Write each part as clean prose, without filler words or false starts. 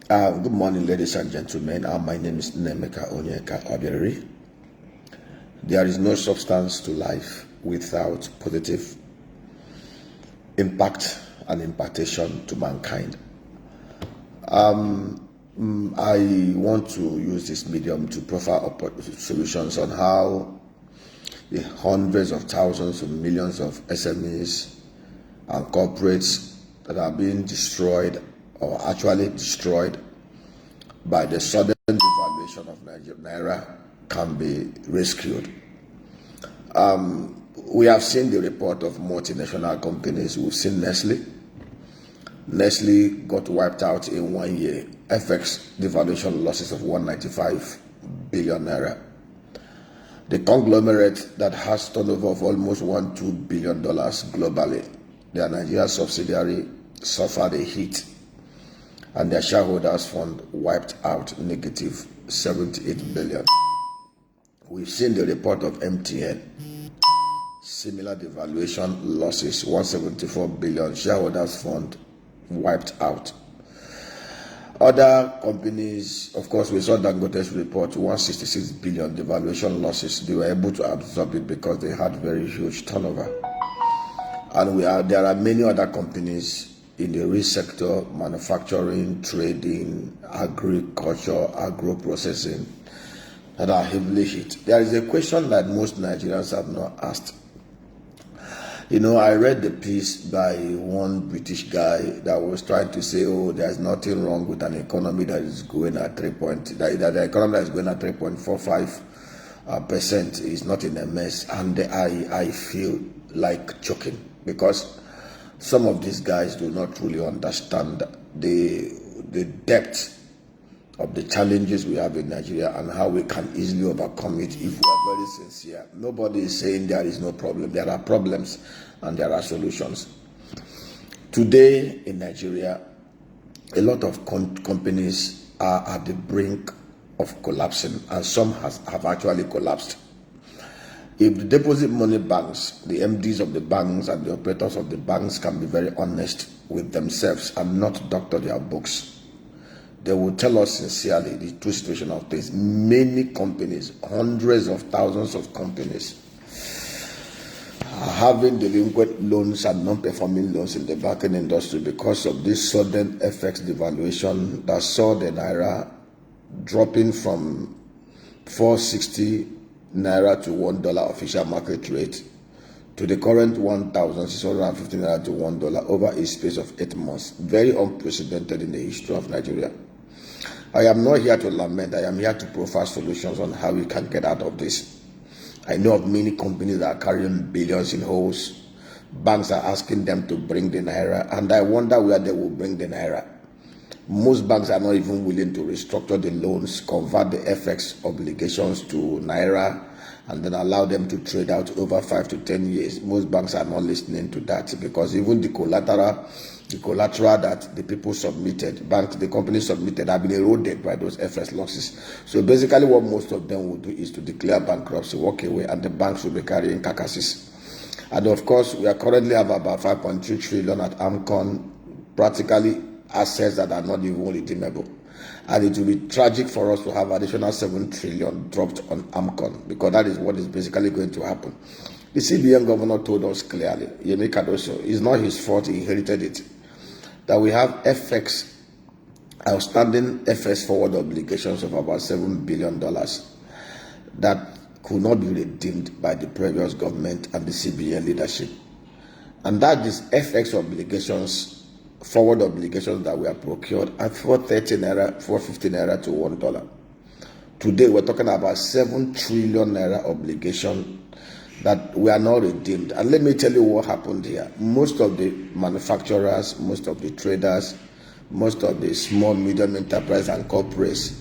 Good morning, ladies and gentlemen. My name is Nemeka Onyeka Obieri. There is no substance to life without positive impact and impartation to mankind. I want to use this medium to proffer solutions on how the hundreds of thousands of millions of SMEs and corporates that are being destroyed or actually destroyed by the sudden devaluation of Naira can be rescued. We have seen the report of multinational companies. We've seen Nestle. Nestle got wiped out in 1 year. FX devaluation losses of 195 billion naira. The conglomerate that has turnover of almost $1-2 billion globally, their Nigeria subsidiary, suffered a hit, and their shareholders' fund wiped out negative 78 billion. We've seen the report of MTN, similar devaluation losses, 174 billion, shareholders' fund wiped out. Other companies, of course, we saw Dangote's report, 166 billion devaluation losses. They were able to absorb it because they had very huge turnover. And there are many other companies in the rich sector, manufacturing, trading, agriculture, agro-processing, that are heavily hit. There is a question that most Nigerians have not asked. I read the piece by one British guy that was trying to say, there's nothing wrong with an economy that is going at that the economy that is going at 3.45% is not in a mess. And I feel like choking, because some of these guys do not truly understand the depth of the challenges we have in Nigeria and how we can easily overcome it if we are very sincere. Nobody is saying there is no problem. There are problems and there are solutions. Today in Nigeria, a lot of companies are at the brink of collapsing, and some have actually collapsed. If the deposit money banks, the MDs of the banks and the operators of the banks can be very honest with themselves and not doctor their books, they will tell us sincerely the true situation of things. Many companies, hundreds of thousands of companies, are having delinquent loans and non-performing loans in the banking industry because of this sudden FX devaluation that saw the Naira dropping from 460 Naira to $1 official market rate to the current 1,650 Naira to $1 over a space of 8 months. Very unprecedented in the history of Nigeria. I am not here to lament. I am here to provide solutions on how we can get out of this. I know of many companies that are carrying billions in holes. Banks are asking them to bring the Naira, and I wonder where they will bring the Naira. Most banks are not even willing to restructure the loans, convert the FX obligations to Naira, and then allow them to trade out over 5 to 10 years. Most banks are not listening to that, because even the collateral that the people submitted, the company submitted, have been eroded by those FX losses. So basically what most of them will do is to declare bankruptcy, walk away, and the banks will be carrying carcasses. And of course, we are currently have about 5.3 trillion at AMCON, practically assets that are not even redeemable. And it will be tragic for us to have additional 7 trillion dropped on AMCON, because that is what is basically going to happen. The CBN governor told us clearly, Yemi Cardoso, it's not his fault, he inherited it, that we have outstanding FX forward obligations of about $7 billion that could not be redeemed by the previous government and the CBN leadership. And that is FX obligations, forward obligations that were procured at 430 Naira, 450 Naira to $1. Today we're talking about 7 trillion Naira obligation that we are not redeemed. And let me tell you what happened here. Most of the manufacturers, most of the traders, most of the small, medium enterprise and corporates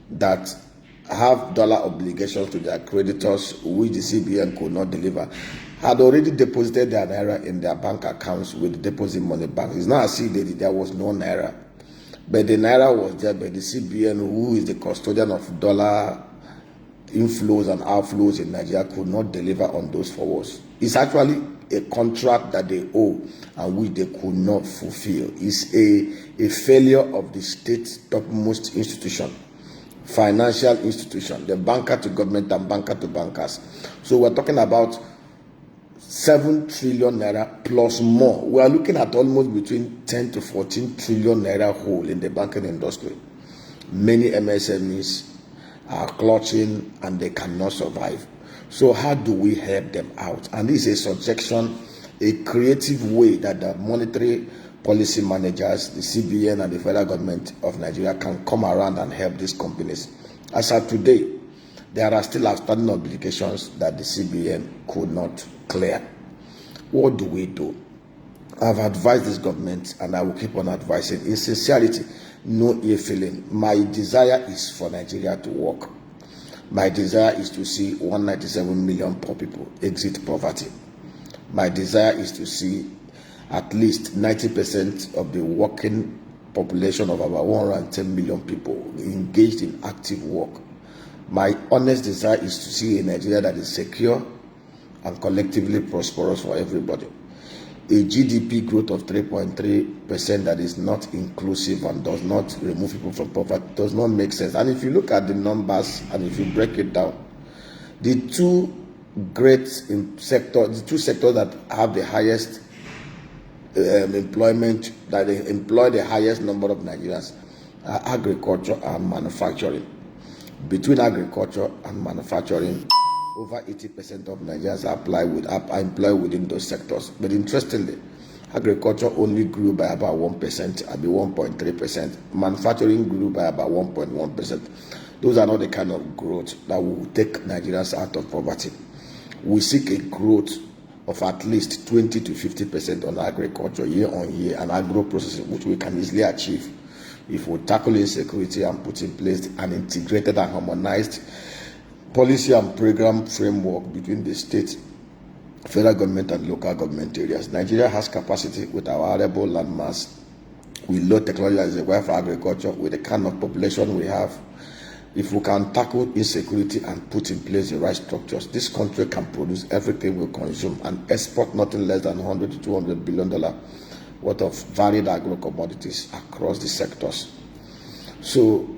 that have dollar obligations to their creditors, which the CBN could not deliver, had already deposited their Naira in their bank accounts with the deposit money bank. It's not as if there was no Naira, but the Naira was there, but the CBN, who is the custodian of dollar inflows and outflows in Nigeria, could not deliver on those forwards. It's actually a contract that they owe and which they could not fulfill. It's a failure of the state's topmost institution, financial institution, the banker to government and banker to bankers. So we're talking about 7 trillion naira plus more. We are looking at almost between 10 to 14 trillion naira hole in the banking industry. Many MSMEs are clutching and they cannot survive. So how do we help them out? And this is a suggestion, a creative way that the monetary policy managers, the CBN and the federal government of Nigeria can come around and help these companies. As of today, there are still outstanding obligations that the CBN could not clear. What do we do? I've advised this government and I will keep on advising in sincerity, no ill feeling. My desire is for Nigeria to work. My desire is to see 197 million poor people exit poverty. My desire is to see at least 90% of the working population of about 110 million people engaged in active work. My honest desire is to see a Nigeria that is secure and collectively prosperous for everybody. A GDP growth of 3.3% that is not inclusive and does not remove people from poverty does not make sense. And if you look at the numbers and if you break it down, the two sectors that have the highest employment, that they employ the highest number of Nigerians, are agriculture and manufacturing. Between agriculture and manufacturing, over 80% of Nigerians are employed within those sectors. But interestingly, agriculture only grew by about 1%, maybe 1.3%. Manufacturing grew by about 1.1%. Those are not the kind of growth that will take Nigerians out of poverty. We seek a growth of at least 20 to 50% on agriculture year on year and agro processing, which we can easily achieve if we tackle insecurity and put in place an integrated and harmonized policy and program framework between the state, federal government and local government areas. Nigeria has capacity with our arable land mass, with low technology as required for agriculture, with the kind of population we have. If we can tackle insecurity and put in place the right structures, this country can produce everything we consume and export nothing less than $100 to $200 billion worth of varied agro commodities across the sectors. So,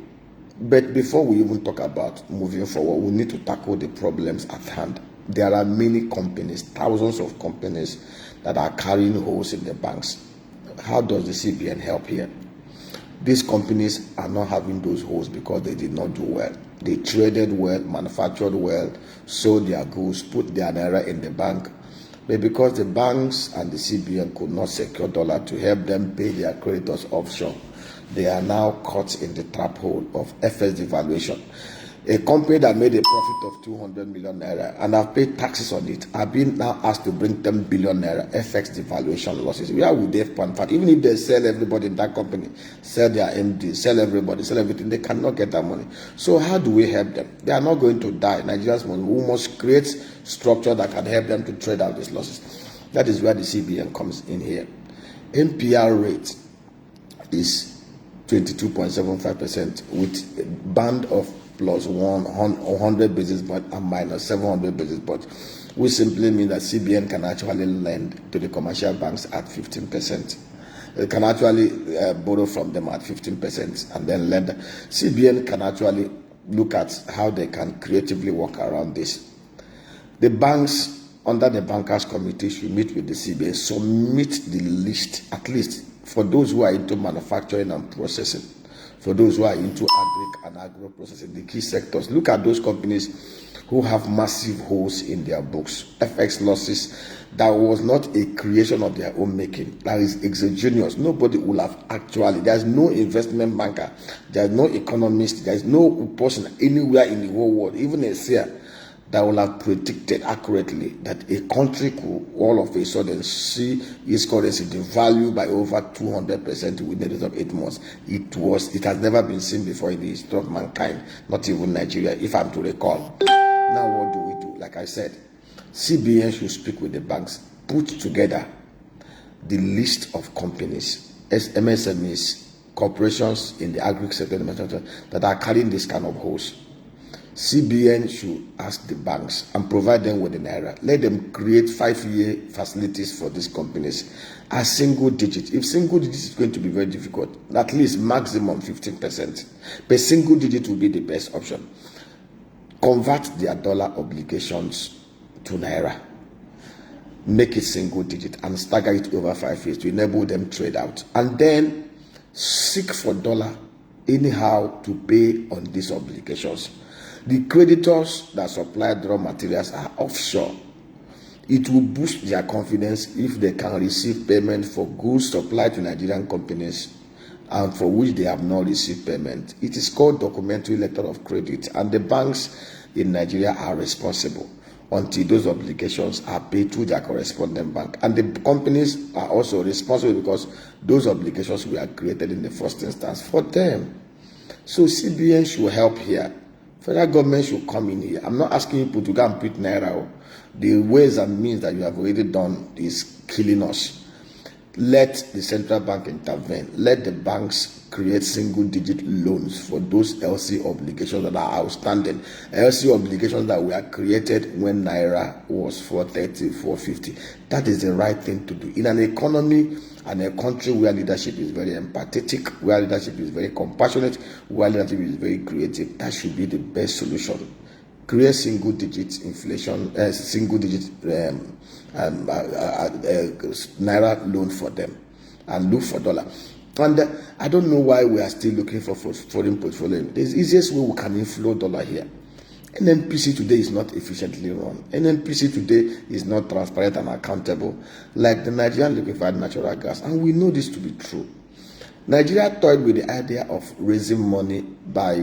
but before we even talk about moving forward, we need to tackle the problems at hand. There are many companies, thousands of companies that are carrying holes in the banks. How does the CBN help here? These companies are not having those holes because they did not do well. They traded well, manufactured well, sold their goods, put their naira in the bank. But because the banks and the CBN could not secure dollar to help them pay their creditors offshore, they are now caught in the trap hole of FX devaluation. A company that made a profit of 200 million naira and have paid taxes on it are being now asked to bring 10 billion naira FX devaluation losses. Where would they find? Even if they sell everybody in that company, sell their MD, sell everybody, sell everything, they cannot get that money. So how do we help them? They are not going to die. Nigerians must create structure that can help them to trade out these losses. That is where the CBN comes in here. NPR rate is 22.75% with a band of plus 100 basis points and minus 700 basis points, which simply means that CBN can actually lend to the commercial banks at 15%. It can actually borrow from them at 15% and then lend. CBN can actually look at how they can creatively work around this. The banks under the bankers committee should meet with the CBN, submit the list, at least for those who are into manufacturing and processing, for those who are into agric and agro processing, the key sectors. Look at those companies who have massive holes in their books, FX losses that was not a creation of their own making, that is exogenous. Nobody will have actually, there's no investment banker, there's no economist, there's no person anywhere in the whole world, even a seer, that will have predicted accurately that a country could all of a sudden see its currency devalue by over 200% within the of 8 months. It has never been seen before in the history of mankind, not even Nigeria, if I'm to recall. Now what do we do? Like I said, CBN should speak with the banks, put together the list of companies, MSMEs, corporations in the agri sector that are carrying this kind of holes. CBN should ask the banks and provide them with the naira. Let them create 5-year facilities for these companies as single digit. If single digit is going to be very difficult, at least maximum 15%. But single digit will be the best option. Convert their dollar obligations to naira. Make it single digit and stagger it over 5 years to enable them trade out. And then seek for dollar anyhow to pay on these obligations. The creditors that supplied raw materials are offshore. It will boost their confidence if they can receive payment for goods supplied to Nigerian companies and for which they have not received payment. It is called documentary letter of credit, and the banks in Nigeria are responsible until those obligations are paid to their correspondent bank. And the companies are also responsible because those obligations were created in the first instance for them. So CBN should help here. Federal government should come in here. I'm not asking people to go and print naira. The ways and means that you have already done is killing us. Let the central bank intervene. Let the banks create single-digit loans for those LC obligations that are outstanding. LC obligations that were created when naira was 430, 450. That is the right thing to do in an economy and a country where leadership is very empathetic, where leadership is very compassionate, where leadership is very creative. That should be the best solution. Create single-digit inflation, single-digit naira loan for them, and look for dollar. And I don't know why we are still looking for foreign portfolio. The easiest way we can inflow dollar here. NNPC today is not efficiently run. NNPC today is not transparent and accountable like the Nigerian liquefied natural gas, and we know this to be true. Nigeria toyed with the idea of raising money by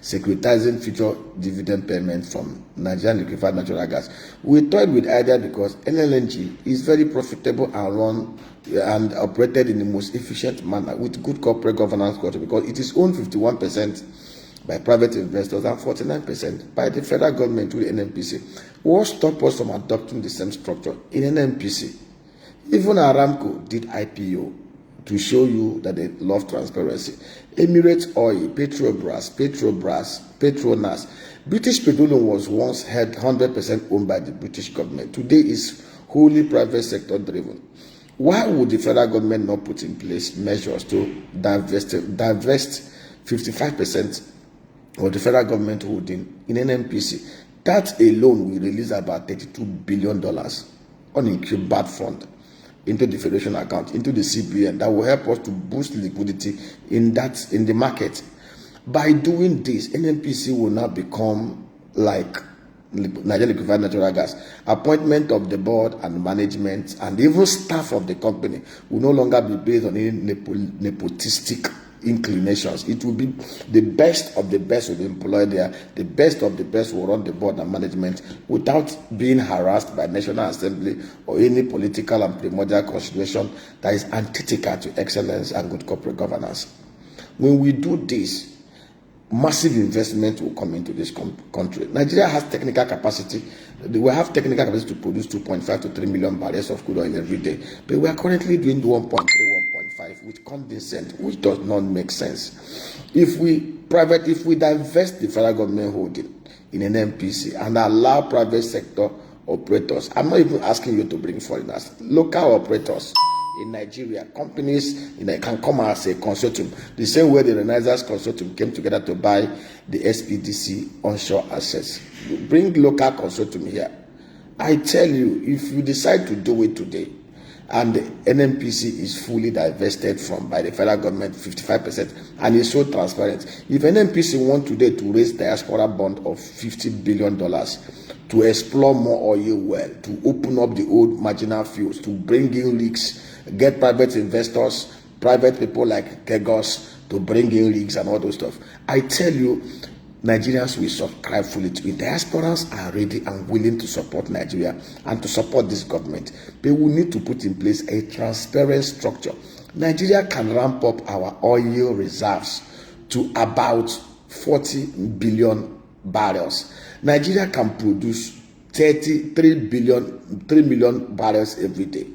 securitizing future dividend payments from Nigerian liquefied natural gas. We toyed with the idea because NLNG is very profitable and run and operated in the most efficient manner with good corporate governance culture, because it is owned 51% by private investors and 49% by the federal government through the NNPC. What stopped us from adopting the same structure in NNPC? Even Aramco did IPO to show you that they love transparency. Emirates Oil, Petrobras, Petronas. British Petroleum was once held 100% owned by the British government. Today is wholly private sector driven. Why would the federal government not put in place measures to divest 55% of the federal government holding in NNPC? That alone will release about $32 billion on incubate fund into the federation account, into the CBN, that will help us to boost liquidity in the market. By doing this, NNPC will now become like Nigeria Liquefied Natural Gas. Appointment of the board and management and even staff of the company will no longer be based on any nepotistic inclinations. It will be the best of the best will be employed there. The best of the best will run the board and management without being harassed by National Assembly or any political and primordial consideration that is antithetical to excellence and good corporate governance. When we do this, massive investment will come into this country. Nigeria has technical capacity. We have technical capacity to produce 2.5 to 3 million barrels of crude oil every day. But we are currently doing 1.3, 1.5 with condensate, which does not make sense. If we divest the federal government holding in NNPC and allow private sector operators, I'm not even asking you to bring foreigners, local operators in Nigeria, companies can come as a consortium, the same way the Renaissance Consortium came together to buy the SPDC onshore assets. You bring local consortium here. I tell you, if you decide to do it today, and the NNPC is fully divested from by the federal government 55%, and is so transparent. If NNPC want today to raise diaspora bond of $50 billion to explore more oil well, to open up the old marginal fields, to bring in rigs, get private investors, private people like Kegos to bring in rigs and all those stuff, I tell you, Nigerians will subscribe fully to it. Diasporans are ready and willing to support Nigeria and to support this government. But we need to put in place a transparent structure. Nigeria can ramp up our oil reserves to about 40 billion barrels. Nigeria can produce 3 million barrels every day.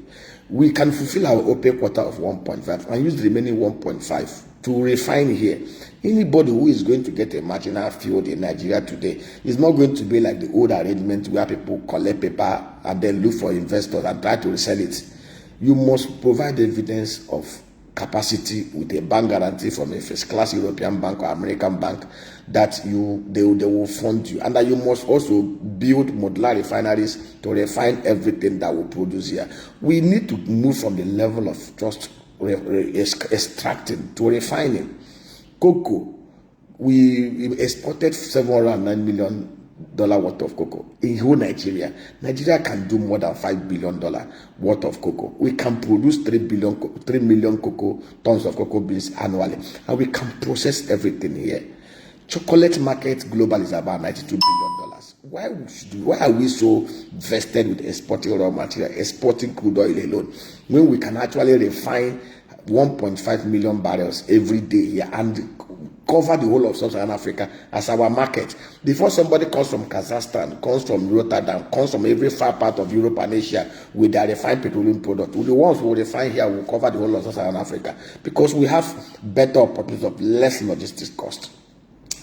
We can fulfill our OPEC quota of 1.5 and use the remaining 1.5 to refine here. Anybody who is going to get a marginal field in Nigeria today is not going to be like the old arrangement where people collect paper and then look for investors and try to resell it. You must provide evidence of capacity with a bank guarantee from a first-class European bank or American bank that they will fund you, and that you must also build modular refineries to refine everything that will produce here. We need to move from the level of just extracting to refining. Cocoa, we exported $709 million worth of cocoa in whole Nigeria. Nigeria can do more than $5 billion worth of cocoa. We can produce 3 million cocoa tons of cocoa beans annually, and we can process everything here. Chocolate market global is about $92 billion. Why are we so vested with exporting raw material, exporting crude oil alone, when we can actually refine 1.5 million barrels every day here and cover the whole of Sub-Saharan Africa as our market? Before somebody comes from Kazakhstan, comes from Rotterdam, comes from every far part of Europe and Asia with their refined petroleum product, the ones who refine here will cover the whole of Sub-Saharan Africa, because we have better opportunities of less logistics cost.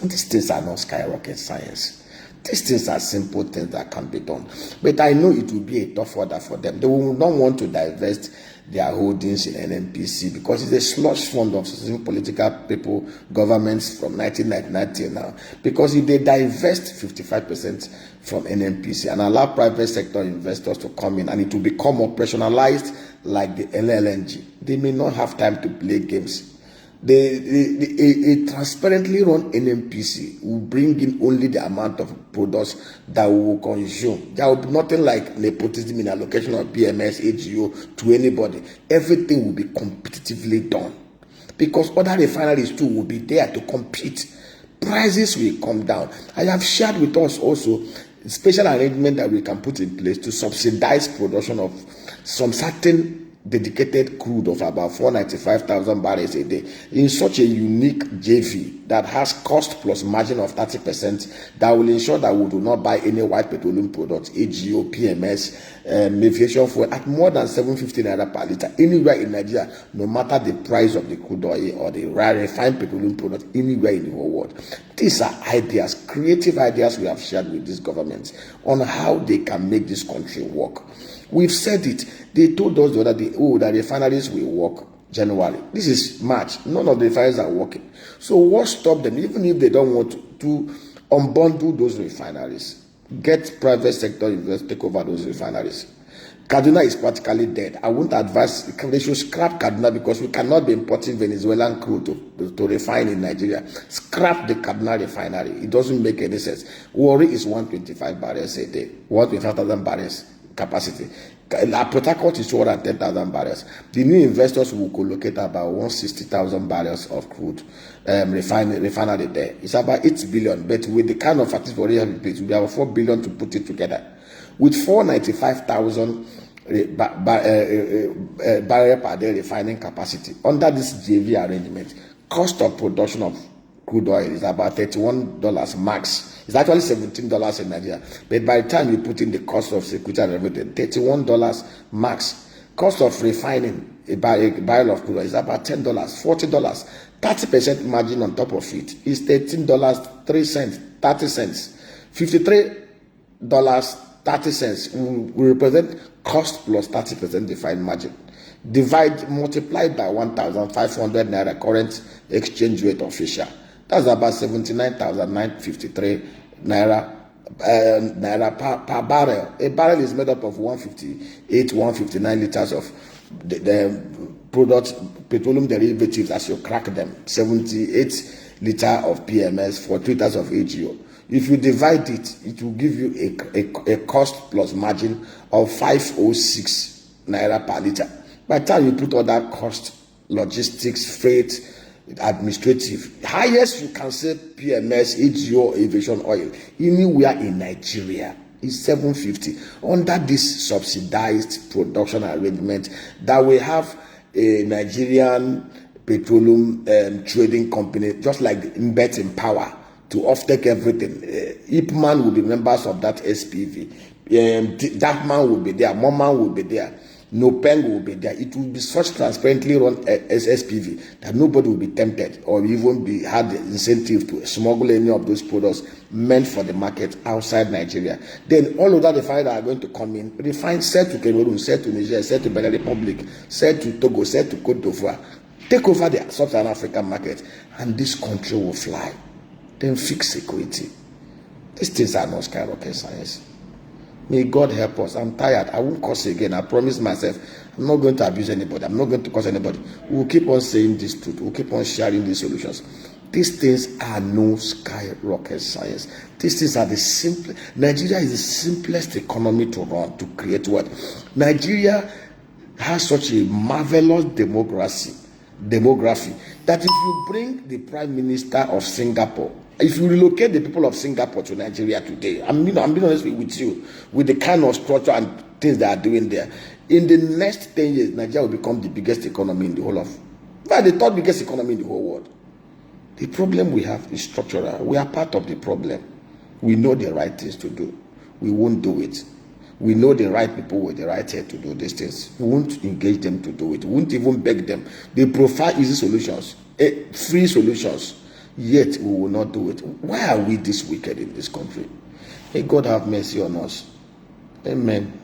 And these things are not skyrocket science. These things are simple things that can be done. But I know it will be a tough order for them. They will not want to divest their holdings in NNPC because it's a slush fund of political people, governments from 1999 till now. Because if they divest 55% from NNPC and allow private sector investors to come in and it will become operationalized like the LLNG, they may not have time to play games. A transparently run NNPC will bring in only the amount of products that we will consume. There will be nothing like nepotism in allocation of PMS, AGO to anybody. Everything will be competitively done because other refineries too will be there to compete. Prices will come down. I have shared with us also a special arrangement that we can put in place to subsidize production of some certain dedicated crude of about 495,000 barrels a day in such a unique JV that has cost plus margin of 30% that will ensure that we do not buy any white petroleum products, AGO, PMS, aviation fuel at more than 750 naira per liter anywhere in Nigeria, no matter the price of the crude oil or the refined petroleum product anywhere in the whole world. These are ideas, creative ideas we have shared with this government on how they can make this country work. We've said it. They told us the other day, the refineries will work January. This is March. None of the refineries are working. So what stopped them? Even if they don't want to unbundle those refineries, get private sector investors take over those refineries. Kaduna is practically dead. I won't advise they should scrap Kaduna because we cannot be importing Venezuelan crude to refine in Nigeria. Scrap the Kaduna refinery. It doesn't make any sense. Warri is 125 barrels a day, 125,000 barrels capacity. Port Harcourt is 210,000 barrels. The new investors will collocate about 160,000 barrels of crude refinery there. It's about 8 billion, but with the kind of facilities we already have in place, we have 4 billion to put it together. With 495,000 barrel per day refining capacity under this JV arrangement, cost of production of crude oil is about $31 max. It's actually $17 in Nigeria, but by the time you put in the cost of security and everything, $31 max. Cost of refining a barrel of crude oil is about $10, $40. 30% margin on top of it is $13, 3 cents, 30 cents. $53, 30 cents will represent cost plus 30% defined margin. Multiplied by 1,500 naira current exchange rate official. That's about 79,953 naira per barrel. A barrel is made up of 159 liters of the product petroleum derivatives as you crack them. 78 liter of PMS for 3 liters of AGO. If you divide it, it will give you a cost plus margin of 506 naira per liter. By the time you put all that cost, logistics, freight, administrative, highest you can say PMS, AGO, aviation oil anywhere in Nigeria is 750 under this subsidized production arrangement that we have a Nigerian petroleum trading company, just like Mbet in Power, to offtake everything. Ipman will be members of that SPV. That man will be there, Moman will be there. No pen will be there. It will be such transparently run as SPV that nobody will be tempted or even be had the incentive to smuggle any of those products meant for the market outside Nigeria. Then all of that refiners are going to come in, refine, sell to Cameroon, sell to Nigeria, sell to Benin Republic, sell to Togo, sell to Cote d'Ivoire, take over the Sub-Saharan African market, and this country will fly. Then fix security. These things are not skyrocket science. May God help us. I'm tired. I won't curse again. I promise myself I'm not going to abuse anybody. I'm not going to curse anybody. We'll keep on saying this truth. We'll keep on sharing these solutions. These things are no skyrocket science. These things are the simple. Nigeria is the simplest economy to run, to create wealth. Nigeria has such a marvelous demography that if you bring the Prime Minister of Singapore, if you relocate the people of Singapore to Nigeria today, I'm being honest with you, with the kind of structure and things they are doing there, in the next 10 years, Nigeria will become the biggest economy in the whole of, the third biggest economy in the whole world. The problem we have is structural. We are part of the problem. We know the right things to do. We won't do it. We know the right people with the right head to do these things. We won't engage them to do it. We won't even beg them. They prefer easy solutions, free solutions. Yet we will not do it. Why are we this wicked in this country? May God have mercy on us. Amen.